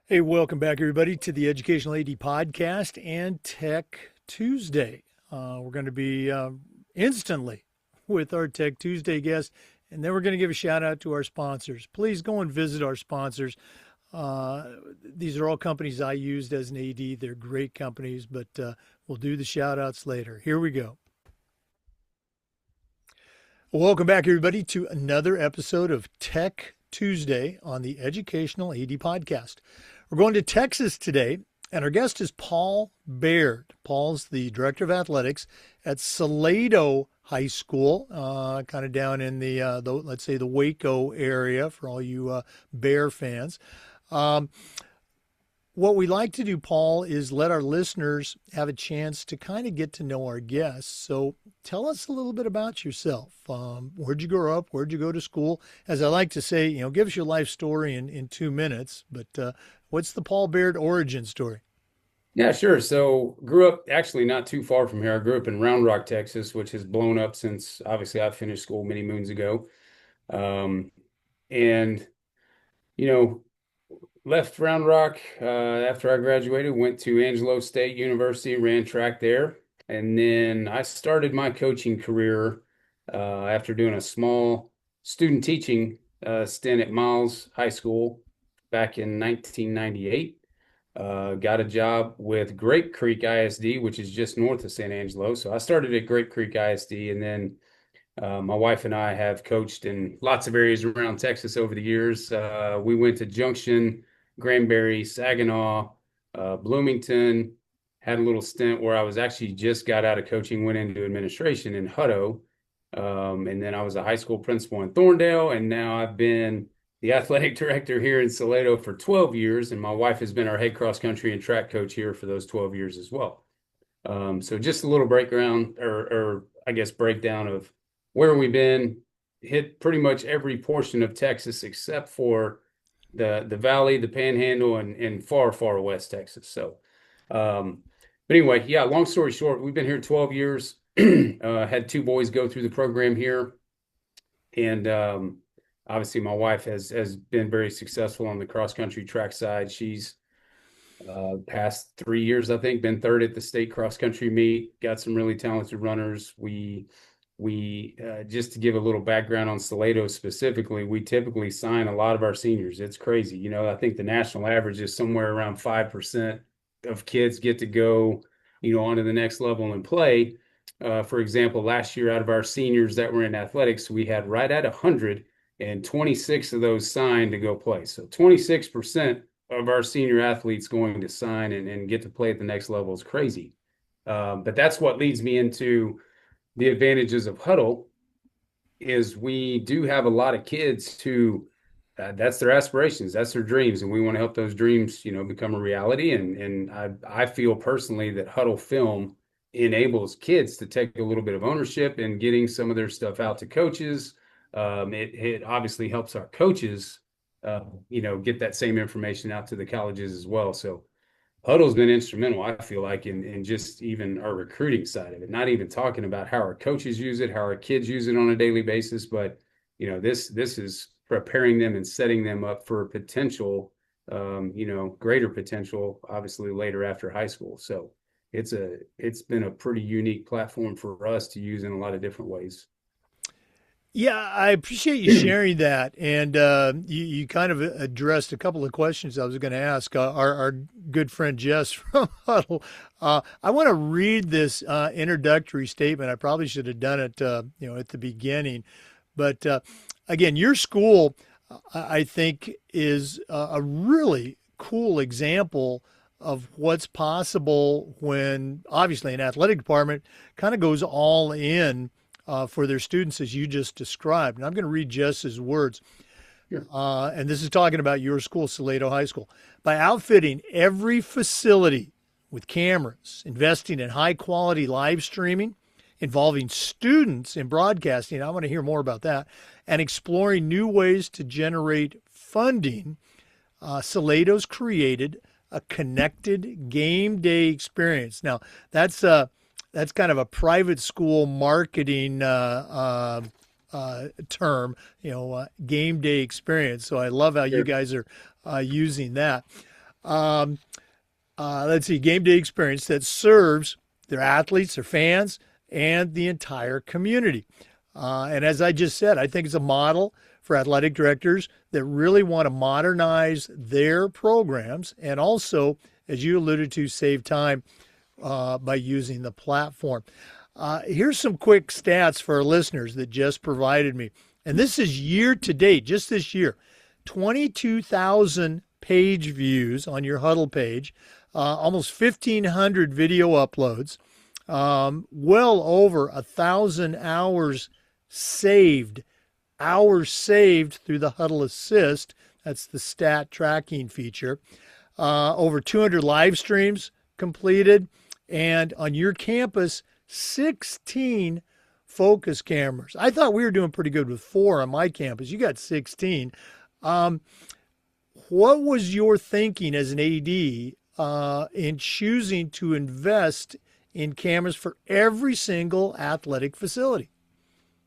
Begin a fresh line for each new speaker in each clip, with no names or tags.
Hey, welcome back, everybody, to the Educational AD Podcast and Tech Tuesday. We're going to be instantly with our Tech Tuesday guest, and then we're going to give a shout out to our sponsors. Please go and visit our sponsors. These are all companies I used as an AD. They're great companies, but we'll do the shout outs later. Here we go. Welcome back, everybody, to another episode of Tech Tuesday on the Educational AD Podcast. We're going to Texas today, and our guest is Paul Baird. Paul's the director of athletics at Salado High School, kind of down in let's say, the Waco area for all you Bear fans. What we like to do, Paul, is let our listeners have a chance to kind of get to know our guests. So tell us a little bit about yourself. Where'd you grow up? Where'd you go to school? As I like to say, give us your life story in 2 minutes. But what's the Paul Baird origin story?
Yeah, sure. So grew up actually not too far from here. I grew up in Round Rock, Texas, which has blown up since obviously I finished school many moons ago. Um, and, you know, left Round Rock after I graduated, went to Angelo State University, ran track there. And then I started my coaching career after doing a small student teaching stint at Miles High School back in 1998. Got a job with Grape Creek ISD, which is just north of San Angelo. So I started at Grape Creek ISD, and then my wife and I have coached in lots of areas around Texas over the years. We went to Junction, Granbury, Saginaw, Bloomington, had a little stint where I was actually just got out of coaching, went into administration in Hudl. And then I was a high school principal in Thorndale, and now I've been the athletic director here in Salado for 12 years, and my wife has been our head cross country and track coach here for those 12 years as well. So just a little background or I guess breakdown of where we've been, hit pretty much every portion of Texas except for the valley, the panhandle, and far, far west Texas. So but anyway, yeah, long story short, we've been here 12 years. Had two boys go through the program here. And obviously my wife has been very successful on the cross country track side. She's past 3 years, I think, been third at the state cross country meet, got some really talented runners. We just to give a little background on Salado specifically, we typically sign a lot of our seniors. It's crazy. I think the national average is somewhere around 5% of kids get to go, onto the next level and play. For example, last year out of our seniors that were in athletics, we had right at 100 and 26 of those signed to go play. So 26% of our senior athletes going to sign and get to play at the next level is crazy. But that's what leads me into the advantages of Hudl is we do have a lot of kids who that's their aspirations, that's their dreams, and we want to help those dreams, become a reality. And I feel personally that Hudl Film enables kids to take a little bit of ownership in getting some of their stuff out to coaches. It obviously helps our coaches, get that same information out to the colleges as well. So Hudl's been instrumental, I feel like, in just even our recruiting side of it. Not even talking about how our coaches use it, how our kids use it on a daily basis, but this is preparing them and setting them up for potential, greater potential, obviously later after high school. So it's been a pretty unique platform for us to use in a lot of different ways.
Yeah, I appreciate you sharing that. And you kind of addressed a couple of questions I was going to ask. Our good friend Jess from Hudl. I want to read this introductory statement. I probably should have done it, at the beginning. But again, your school, I think, is a really cool example of what's possible when obviously an athletic department kind of goes all in for their students, as you just described. And I'm going to read Jess's words.
Sure.
And this is talking about your school, Salado High School. By outfitting every facility with cameras, investing in high quality live streaming, involving students in broadcasting, I want to hear more about that, and exploring new ways to generate funding, Salado's created a connected game day experience. Now, that's kind of a private school marketing term, game day experience. So I love how you
Sure.
guys are using that. um, let's see, game day experience that serves their athletes, their fans, and the entire community. And as I just said, I think it's a model for athletic directors that really want to modernize their programs and also, as you alluded to, save time by using the platform. Here's some quick stats for our listeners that just provided me. And this is year to date, just this year 22,000 page views on your Hudl page, almost 1,500 video uploads, well over 1,000 hours saved through the Hudl Assist. That's the stat tracking feature. Over 200 live streams completed. And on your campus, 16 focus cameras. I thought we were doing pretty good with 4 on my campus. You got 16. Um, what was your thinking as an AD in choosing to invest in cameras for every single athletic facility?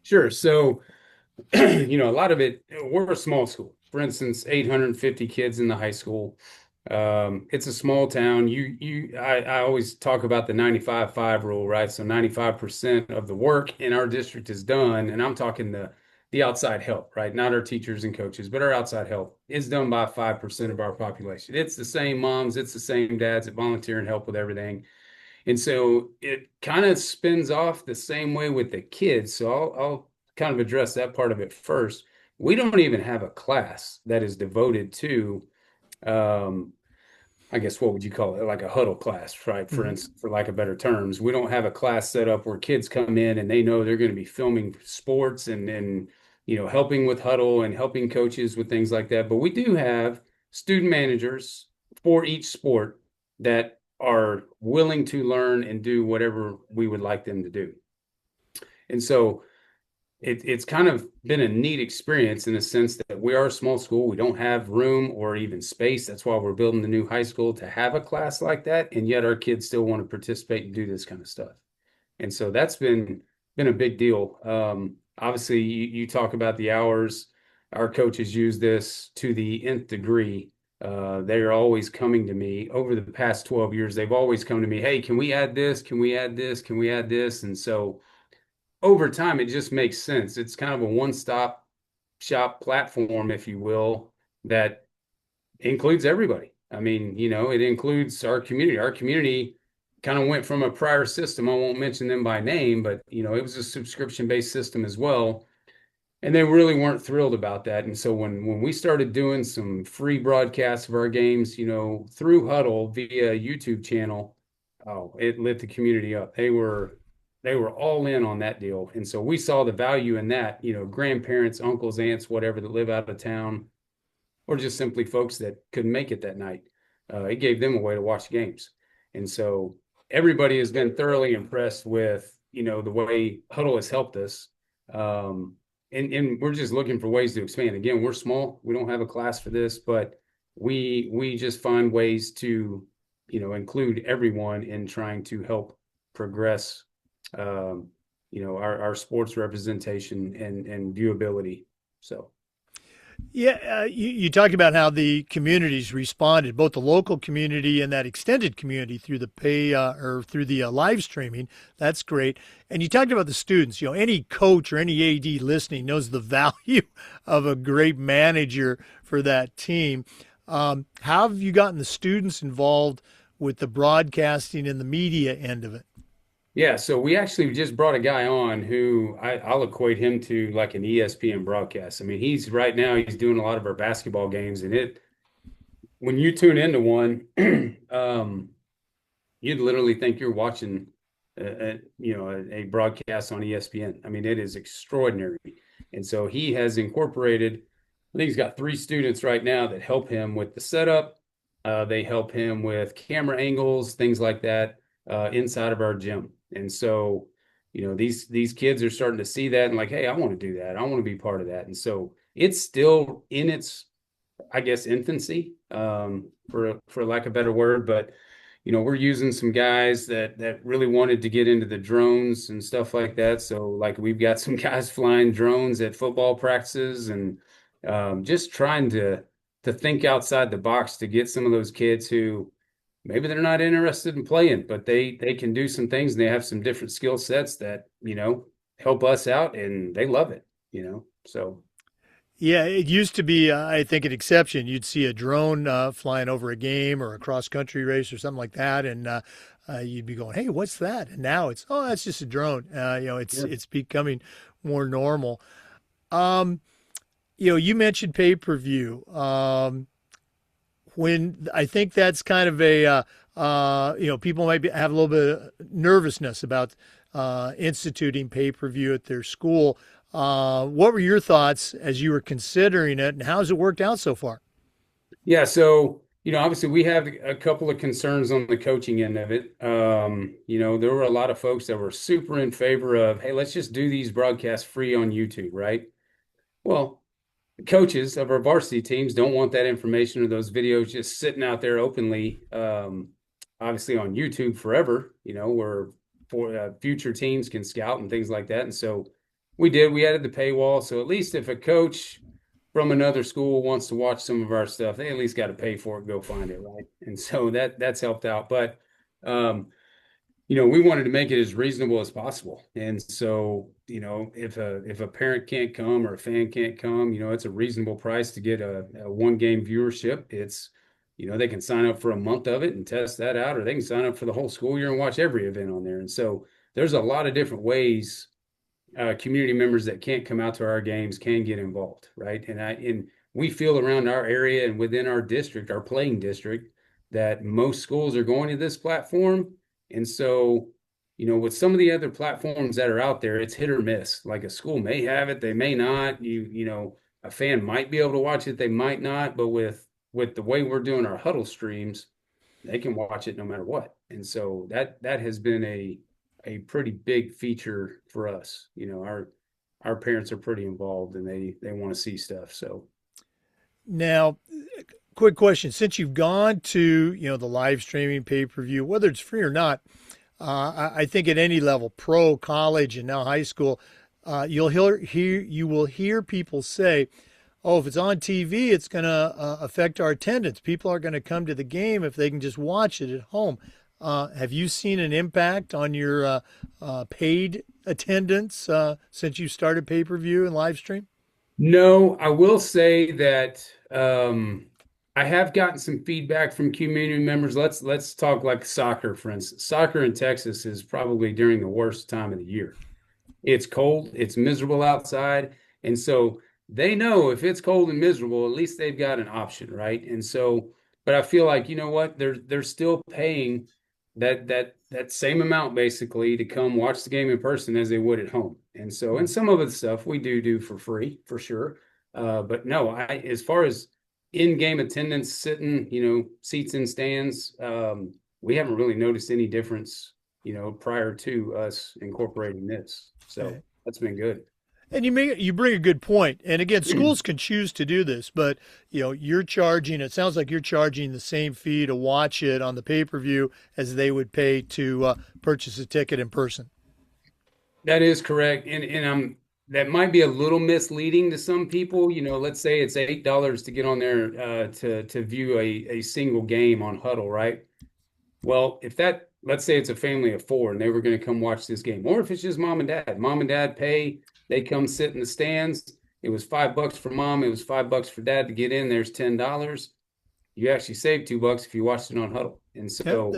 Sure. So, a lot of it, we're a small school. For instance, 850 kids in the high school. It's a small town. I always talk about the 95-5 rule, right? So 95% of the work in our district is done, and I'm talking the outside help, right? Not our teachers and coaches, but our outside help is done by 5% of our population. It's the same moms, it's the same dads that volunteer and help with everything. And so it kind of spins off the same way with the kids. So I'll kind of address that part of it first. We don't even have a class that is devoted to um, I guess what would you call it? Like a huddle class, right? For
Mm-hmm.
instance, for lack of better terms, we don't have a class set up where kids come in and they know they're going to be filming sports and helping with huddle and helping coaches with things like that. But we do have student managers for each sport that are willing to learn and do whatever we would like them to do. And so it's kind of been a neat experience in the sense that we are a small school. We don't have room or even space. That's why we're building the new high school to have a class like that. And yet our kids still want to participate and do this kind of stuff. And so that's been a big deal. Obviously, you talk about the hours. Our coaches use this to the nth degree. They are always coming to me over the past 12 years. They've always come to me, hey, can we add this? Can we add this? Can we add this? And so over time, it just makes sense. It's kind of a one-stop shop platform, if you will, that includes everybody. I mean, it includes our community. Our community kind of went from a prior system. I won't mention them by name, but it was a subscription-based system as well. And they really weren't thrilled about that. And so when we started doing some free broadcasts of our games, through Hudl via YouTube channel, oh, it lit the community up. They were all in on that deal. And so we saw the value in that, grandparents, uncles, aunts, whatever that live out of town, or just simply folks that couldn't make it that night. It gave them a way to watch games. And so everybody has been thoroughly impressed with, the way Hudl has helped us. And we're just looking for ways to expand. Again, we're small. We don't have a class for this, but we just find ways to, include everyone in trying to help progress our sports representation and viewability. So,
Yeah, you talked about how the communities responded, both the local community and that extended community through the pay or through the live streaming. That's great. And you talked about the students. Any coach or any AD listening knows the value of a great manager for that team. How have you gotten the students involved with the broadcasting and the media end of it?
yeah, so we actually just brought a guy on who I'll equate him to like an ESPN broadcast. I mean, he's doing a lot of our basketball games, and when you tune into one, you'd literally think you're watching a broadcast on ESPN. I mean, it is extraordinary. And so he has incorporated, I think he's got 3 students right now that help him with the setup. They help him with camera angles, things like that, inside of our gym. And so, these kids are starting to see that and like, hey, I want to do that. I want to be part of that. And so it's still in its, I guess, infancy, for lack of a better word, but we're using some guys that really wanted to get into the drones and stuff like that. So like we've got some guys flying drones at football practices and just trying to to think outside the box to get some of those kids who maybe they're not interested in playing, but they can do some things and they have some different skill sets that, help us out and they love it. So
Yeah, it used to be, I think, an exception. You'd see a drone flying over a game or a cross country race or something like that, and you'd be going, "Hey, what's that?" And now it's, "Oh, that's just a drone." It's
yeah.
it's becoming more normal. Um, you mentioned pay per view. When I think that's kind of a, people might have a little bit of nervousness about instituting pay per view at their school. What were your thoughts as you were considering it, and how's it worked out so far?
Yeah, so obviously we have a couple of concerns on the coaching end of it. There were a lot of folks that were super in favor of, hey, let's just do these broadcasts free on YouTube, right? Well, coaches of our varsity teams don't want that information or those videos just sitting out there openly, obviously on YouTube forever, where for future teams can scout and things like that. And so we added the paywall. So at least if a coach from another school wants to watch some of our stuff, they at least got to pay for it, go find it, right? And so that's helped out. But um, we wanted to make it as reasonable as possible. And so, if a parent can't come or a fan can't come, it's a reasonable price to get a one game viewership. They can sign up for a month of it and test that out, or they can sign up for the whole school year and watch every event on there. And so there's a lot of different ways community members that can't come out to our games can get involved, right? And we feel around our area and within our district, our playing district, that most schools are going to this platform. And so, with some of the other platforms that are out there, it's hit or miss. Like a school may have it, they may not. A fan might be able to watch it, they might not. But with the way we're doing our Hudl streams, they can watch it no matter what. And so that has been a pretty big feature for us. Our parents are pretty involved and they want to see stuff. So
Now, quick question: since you've gone to the live streaming pay per view, whether it's free or not, I think at any level, pro, college, and now high school, you will hear people say, "Oh, if it's on TV, it's going to affect our attendance. People are going to come to the game if they can just watch it at home." Have you seen an impact on your paid attendance since you started pay per view and live stream?
no, I will say that I have gotten some feedback from community members. Let's talk like soccer, for instance. Soccer in Texas is probably during the worst time of the year. It's cold, it's miserable outside. And so they know if it's cold and miserable, at least they've got an option, right? And so, but I feel like, you know what, they're still paying that same amount basically to come watch the game in person as they would at home. And so, and some of the stuff we do for free for sure. But no, as far as in-game attendance, sitting, seats and stands, we haven't really noticed any difference prior to us incorporating this. So
Okay.
that's been good.
And you bring a good point. And again, schools can choose to do this, but you're charging. It sounds like you're charging the same fee to watch it on the pay per view as they would pay to purchase a ticket in person.
That is correct. And that might be a little misleading to some people. Let's say it's $8 to get on there to view a single game on Hudl, right? Well, let's say it's a family of four and they were going to come watch this game, or if it's just mom and dad pay, they come sit in the stands. It was $5 for mom, it was $5 for dad to get in. There's $10. You actually save $2 if you watched it on Hudl. And
Yeah,
so,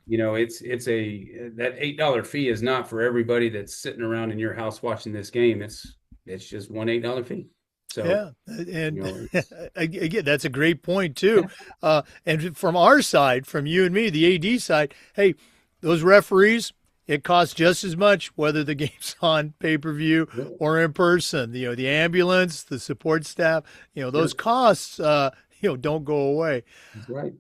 it's that $8 fee is not for everybody that's sitting around in your house watching this game. It's just one $8 fee. So,
yeah, and
it's
again, that's a great point too. And from our side, from you and me, the AD side, hey, those referees, it costs just as much whether the game's on pay per view or in person. The ambulance, the support staff, those
sure,
costs, don't go away.
that's right.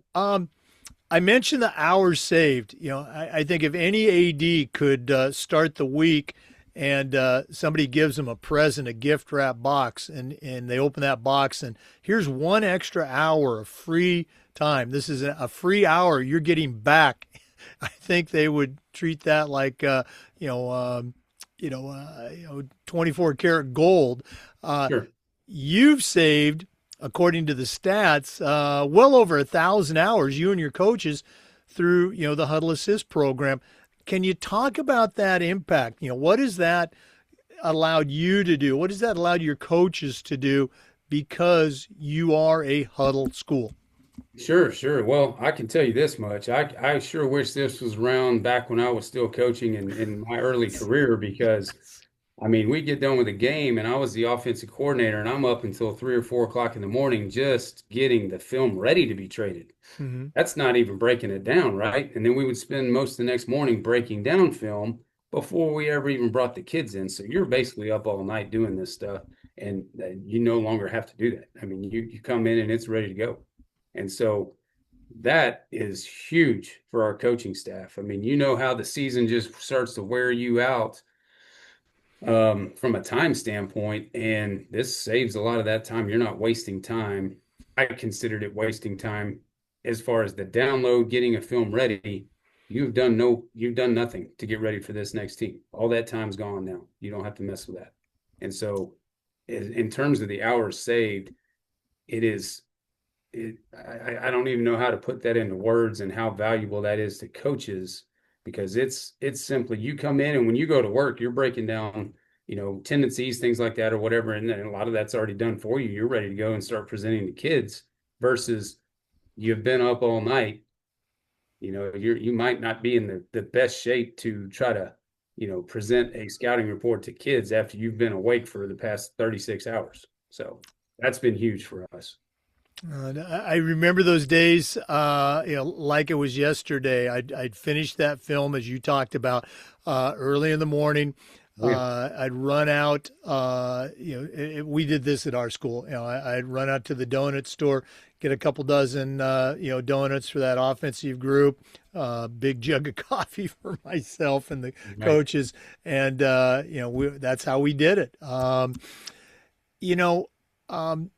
I mentioned the hours saved. I think if any AD could start the week and somebody gives them a present, a gift wrap box, and they open that box, and here's one extra hour of free time. This is a free hour you're getting back. I think they would treat that like, 24 karat gold. Uh,
Sure.
you've saved according to the stats, well over 1,000 hours, you and your coaches through, the Hudl Assist program. Can you talk about that impact? What has that allowed you to do? What has that allowed your coaches to do because you are a Hudl school?
Sure, sure. Well, I can tell you this much. I sure wish this was around back when I was still coaching in my early career because I mean, we get done with a game and I was the offensive coordinator and I'm up until 3 or 4 o'clock in the morning just getting the film ready to be traded.
Mm-hmm.
That's not even breaking it down, right? And then we would spend most of the next morning breaking down film before we ever even brought the kids in. So you're basically up all night doing this stuff, and you no longer have to do that. I mean, you come in and it's ready to go. And so that is huge for our coaching staff. I mean, you know how the season just starts to wear you out from a time standpoint, and this saves a lot of that time. You're not wasting time. I considered it wasting time as far as the download, getting a film ready. You've done nothing to get ready for this next team. All that time's gone now. You don't have to mess with that. And so, in terms of the hours saved, it is I don't even know how to put that into words and how valuable that is to coaches because it's simply you come in and when you go to work, you're breaking down, tendencies, things like that or whatever, and then a lot of that's already done for you. You're ready to go and start presenting to kids versus you've been up all night. You might not be in the best shape to try to, present a scouting report to kids after you've been awake for the past 36 hours. So that's been huge for us.
I remember those days, like it was yesterday. I'd finished that film as you talked about early in the morning.
Oh, yeah.
I'd run out. We did this at our school. I'd run out to the donut store, get a couple dozen, donuts for that offensive group. Big jug of coffee for myself and the
Right.
coaches, and that's how we did it. You know. Um,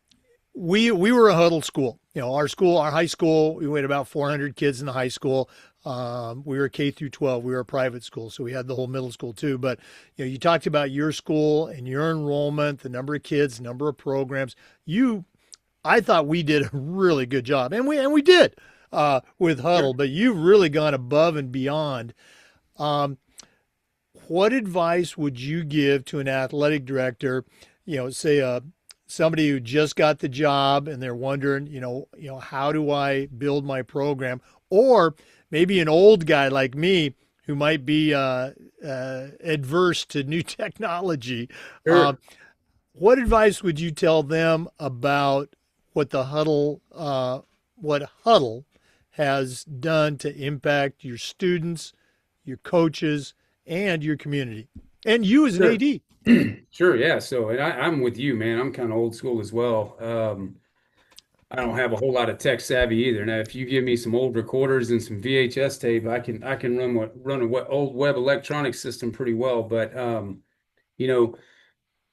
we were a huddle school. Our school, our high school, we had about 400 kids in the high school. We were K through 12. We were a private school, so we had the whole middle school too. But you talked about your school and your enrollment, the number of kids, number of programs. I thought we did a really good job, and we did with
Sure.
Huddle. But you've really gone above and beyond. Um, what advice would you give to an athletic director? Say somebody who just got the job and they're wondering, how do I build my program? Or maybe an old guy like me who might be adverse to new technology.
Sure.
What advice would you tell them about what what Huddle has done to impact your students, your coaches, and your community, and you as an
Sure.
AD?
Sure, yeah. So, and I'm with you, man. I'm kind of old school as well. I don't have a whole lot of tech savvy either. Now, if you give me some old recorders and some VHS tape, I can run a old web electronics system pretty well. But you know,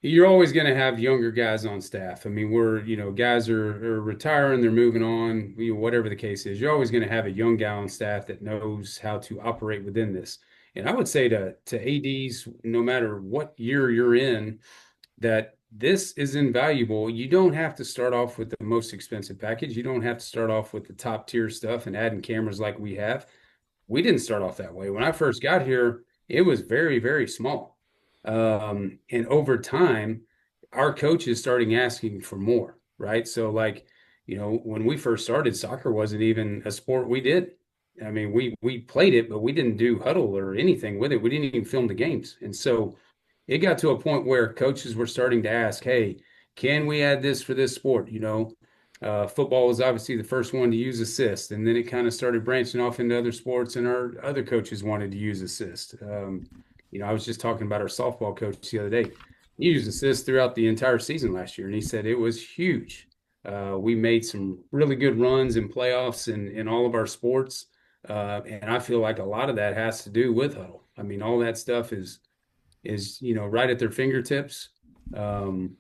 you're always going to have younger guys on staff. I mean, guys are retiring, they're moving on, whatever the case is. You're always going to have a young guy on staff that knows how to operate within this. And I would say to ADs, no matter what year you're in, that this is invaluable. You don't have to start off with the most expensive package. You don't have to start off with the top tier stuff and adding cameras like we have. We didn't start off that way. When I first got here, it was very, very small. And over time, our coaches starting asking for more, right? So, like, when we first started, soccer wasn't even a sport we did. I mean, we played it, but we didn't do huddle or anything with it. We didn't even film the games. And so it got to a point where coaches were starting to ask, hey, can we add this for this sport? Football was obviously the first one to use assist, and then it kind of started branching off into other sports, and our other coaches wanted to use assist. I was just talking about our softball coach the other day. He used assist throughout the entire season last year, and he said it was huge. We made some really good runs in playoffs in all of our sports, and I feel like a lot of that has to do with Hudl. I mean, all that stuff is right at their fingertips. Um,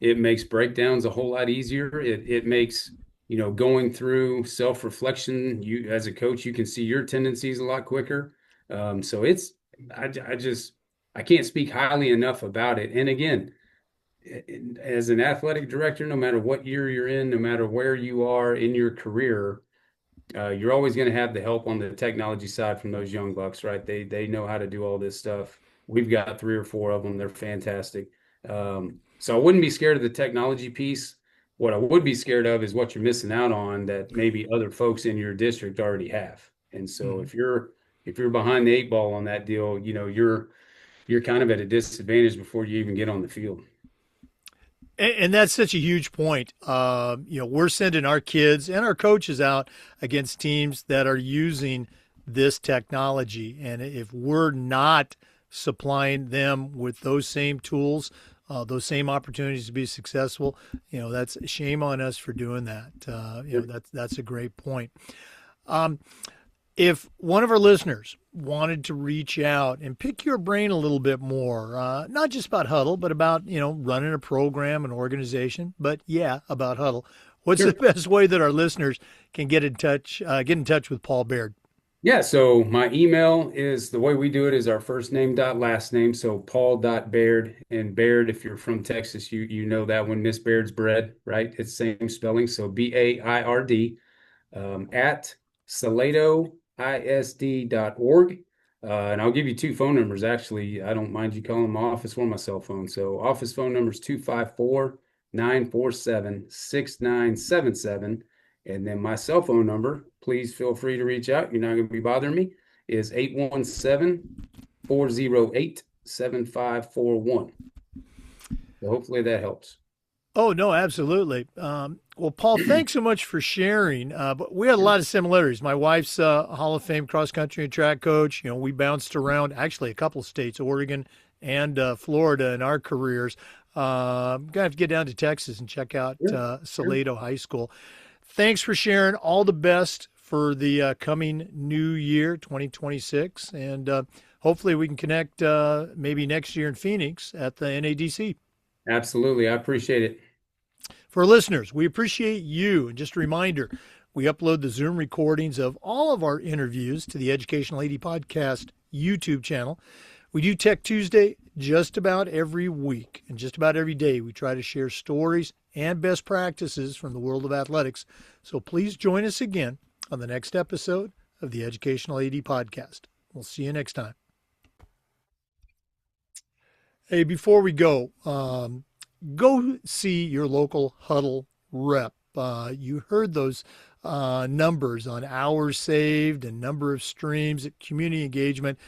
it makes breakdowns a whole lot easier. It makes going through self-reflection. You as a coach, you can see your tendencies a lot quicker. So I just I can't speak highly enough about it. And again, as an athletic director, no matter what year you're in, no matter where you are in your career, you're always going to have the help on the technology side from those young bucks, right? They know how to do all this stuff. We've got three or four of them. They're fantastic. So I wouldn't be scared of the technology piece. What I would be scared of is what you're missing out on that maybe other folks in your district already have. And so
Mhm.
if you're behind the eight ball on that deal, you're kind of at a disadvantage before you even get on the field.
And that's such a huge point. We're sending our kids and our coaches out against teams that are using this technology. And if we're not supplying them with those same tools, those same opportunities to be successful, that's shame on us for doing that. That's a great point. Um, if one of our listeners wanted to reach out and pick your brain a little bit more, not just about Hudl, but about, running a program, an organization, but yeah, about Hudl, what's the
Sure.
best way that our listeners can get in touch with Paul Baird?
Yeah, so my email is the way we do it is our first name dot last name. So Paul.Baird, and Baird, if you're from Texas, you know that one, Miss Baird's bread, right? It's same spelling. So Baird, at saladoisd.org. And I'll give you two phone numbers. Actually, I don't mind you calling my office or my cell phone. So office phone number is 254-947-6977. And then my cell phone number, please feel free to reach out. You're not going to be bothering me, is 817-408-7541. So hopefully that helps.
Oh, no, absolutely. Well, Paul, thanks so much for sharing. But we had a lot of similarities. My wife's a Hall of Fame cross country and track coach. We bounced around actually a couple of states, Oregon and Florida, in our careers. Gonna have to get down to Texas and check out
Sure, sure.
Salado High School. Thanks for sharing. All the best for the coming new year, 2026, and hopefully we can connect maybe next year in Phoenix at the NADC.
Absolutely. I appreciate it.
For listeners, we appreciate you. And just a reminder, we upload the Zoom recordings of all of our interviews to the Educational AD Podcast YouTube channel. We do Tech Tuesday just about every week, and just about every day we try to share stories and best practices from the world of athletics. So please join us again on the next episode of the Educational AD Podcast. We'll see you next time. Hey, before we go see your local Hudl rep. You heard those numbers on hours saved and number of streams, community engagement.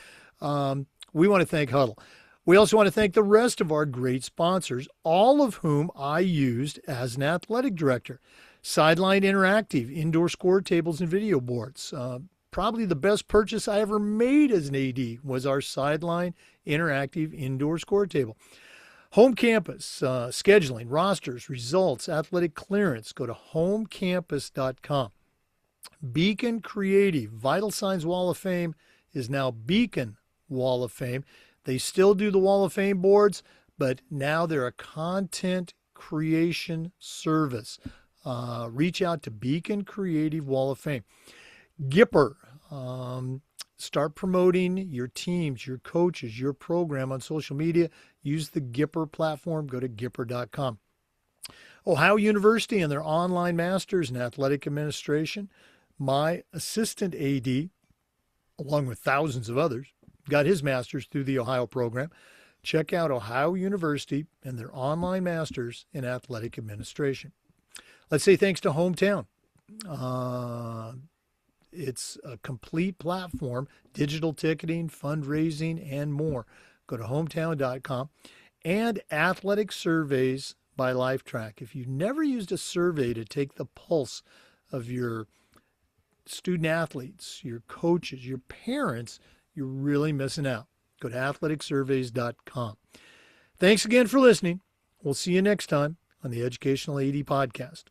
We want to thank Hudl. We also want to thank the rest of our great sponsors, all of whom I used as an athletic director. Sideline Interactive, indoor score tables and video boards. Probably the best purchase I ever made as an AD was our Sideline Interactive indoor score table. Home campus, scheduling, rosters, results, athletic clearance. Go to homecampus.com. Beacon Creative, Vital Signs Wall of Fame is now Beacon Wall of Fame. They still do the Wall of Fame boards, but now they're a content creation service. Reach out to Beacon Creative Wall of Fame. Gipper, start promoting your teams, your coaches, your program on social media. Use the Gipper platform. Go to Gipper.com. Ohio University and their online masters in athletic administration. My assistant AD, along with thousands of others, got his master's through the Ohio program. Check out Ohio University and their online masters in athletic administration. Let's say thanks to Hometown. It's a complete platform, digital ticketing, fundraising, and more. Go to hometown.com. And athletic surveys by LifeTrack. If you've never used a survey to take the pulse of your student athletes, your coaches, your parents, you're really missing out. Go to athleticsurveys.com. Thanks again for listening. We'll see you next time on the Educational AD Podcast.